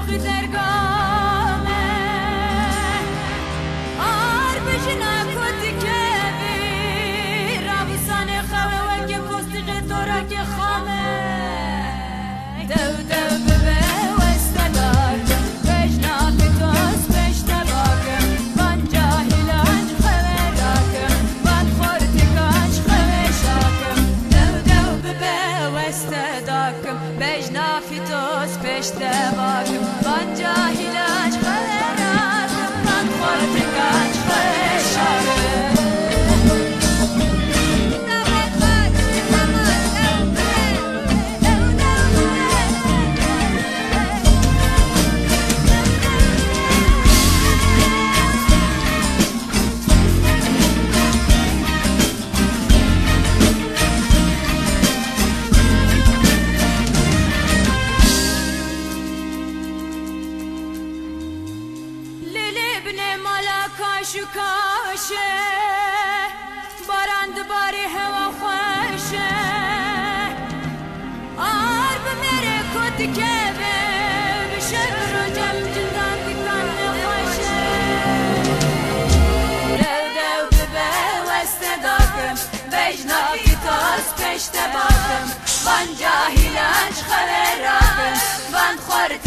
شوخی درگامه آر بجنا کتی که بی رابسان خواه و که پستق دورا که خامه دو دو ببه و استدار بجنا کتاس بشته باکم من جاهلانج خواه راکم من خورتکانج خواه شاکم دو دو ببه و استداکم بجنا فیتوس پشته باکم من جاهلانج خواه راکم من خورتکانج خواه شاکم کاشو کاشه بارند باری هوا خوشه آر بمیره کتی که بشه رو جم جندان دیکان نخوشه دو دو ببه وست داکم بجنا کی تاس پشت باکم من جاهلانج خبر راکم من خورد